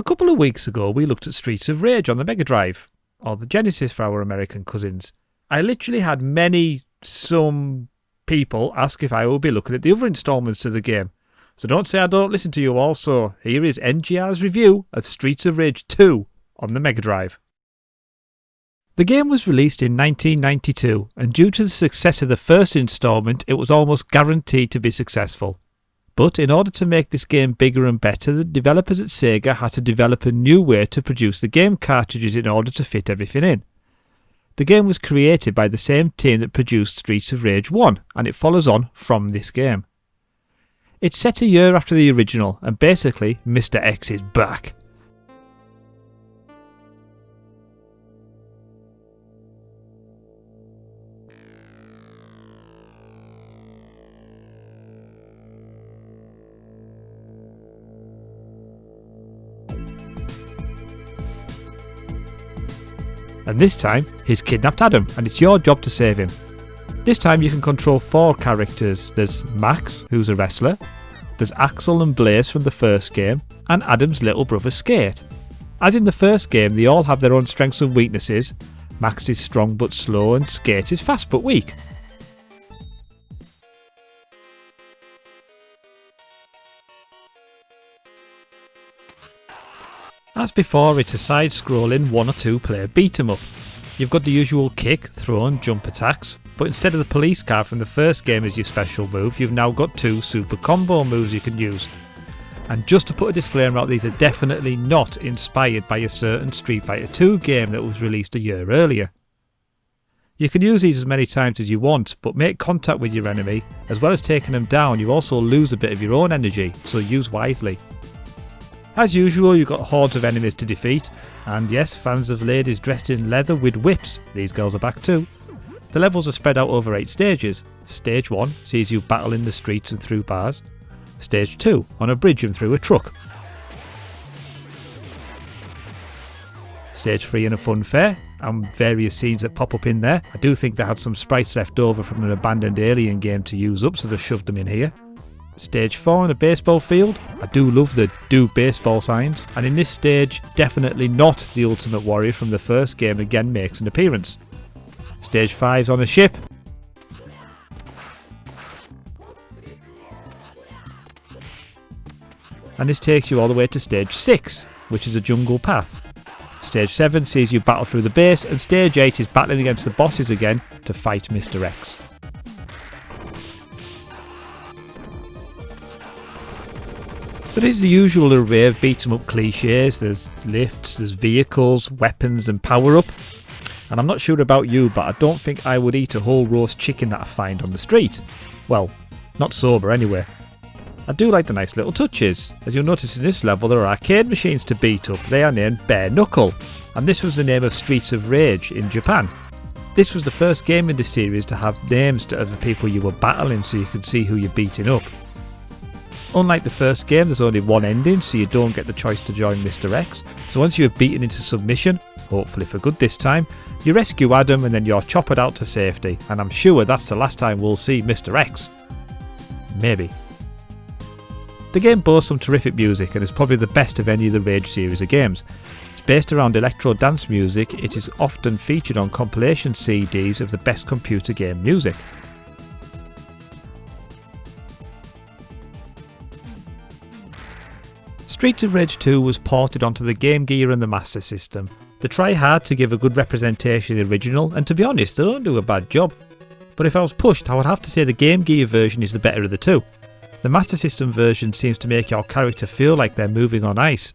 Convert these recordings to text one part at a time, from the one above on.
A couple of weeks ago we looked at Streets of Rage on the Megadrive, or the Genesis for our American cousins. I literally had some people ask if I would be looking at the other instalments to the game. So don't say I don't listen to you all, so here is NGR's review of Streets of Rage 2 on the Megadrive. The game was released in 1992, and due to the success of the first installment, it was almost guaranteed to be successful. But in order to make this game bigger and better, the developers at Sega had to develop a new way to produce the game cartridges in order to fit everything in. The game was created by the same team that produced Streets of Rage 1, and it follows on from this game. It's set a year after the original, and basically Mr. X is back. And this time, he's kidnapped Adam, and it's your job to save him. This time you can control 4 characters. There's Max, who's a wrestler, there's Axel and Blaze from the first game, and Adam's little brother Skate. As in the first game, they all have their own strengths and weaknesses. Max is strong but slow, and Skate is fast but weak. As before, it's a side-scrolling 1 or 2 player beat-em-up. You've got the usual kick, throw and jump attacks, but instead of the police car from the first game as your special move, you've now got 2 super combo moves you can use. And just to put a disclaimer out, these are definitely not inspired by a certain Street Fighter 2 game that was released a year earlier. You can use these as many times as you want, but make contact with your enemy. As well as taking them down, you also lose a bit of your own energy, so use wisely. As usual, you've got hordes of enemies to defeat, and yes, fans of ladies dressed in leather with whips, these girls are back too. The levels are spread out over 8 stages. Stage 1 sees you battle in the streets and through bars. Stage 2 on a bridge and through a truck. Stage 3 in a fun fair, and various scenes that pop up in there. I do think they had some sprites left over from an abandoned Alien game to use up, so they shoved them in here. Stage 4 in a baseball field. I do love the do baseball signs, and in this stage, definitely not the Ultimate Warrior from the first game again makes an appearance. Stage 5's on a ship. And this takes you all the way to stage 6, which is a jungle path. Stage 7 sees you battle through the base, and stage 8 is battling against the bosses again to fight Mr. X. There is the usual array of beat-em-up cliches. There's lifts, there's vehicles, weapons and power-up. And I'm not sure about you, but I don't think I would eat a whole roast chicken that I find on the street. Well, not sober anyway. I do like the nice little touches. As you'll notice in this level, there are arcade machines to beat up. They are named Bare Knuckle, and this was the name of Streets of Rage in Japan. This was the first game in the series to have names to other people you were battling so you could see who you're beating up. Unlike the first game, there's only one ending, so you don't get the choice to join Mr. X. So once you're beaten into submission, hopefully for good this time, you rescue Adam and then you're choppered out to safety, and I'm sure that's the last time we'll see Mr. X. Maybe. The game boasts some terrific music and is probably the best of any of the Rage series of games. It's based around electro dance music. It is often featured on compilation CDs of the best computer game music. Streets of Rage 2 was ported onto the Game Gear and the Master System. They try hard to give a good representation of the original, and to be honest, they don't do a bad job. But if I was pushed, I would have to say the Game Gear version is the better of the two. The Master System version seems to make your character feel like they're moving on ice.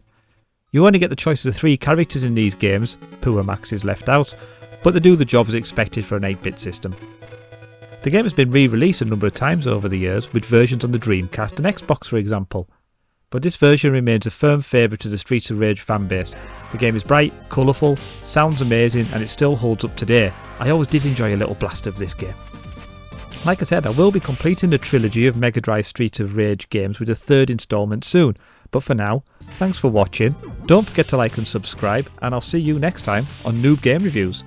You only get the choice of 3 characters in these games, poor Max is left out, but they do the job as expected for an 8-bit system. The game has been re-released a number of times over the years, with versions on the Dreamcast and Xbox for example. But this version remains a firm favourite to the Streets of Rage fanbase. The game is bright, colourful, sounds amazing, and it still holds up today. I always did enjoy a little blast of this game. Like I said, I will be completing the trilogy of Mega Drive Streets of Rage games with a 3rd instalment soon. But for now, thanks for watching, don't forget to like and subscribe, and I'll see you next time on Noob Game Reviews.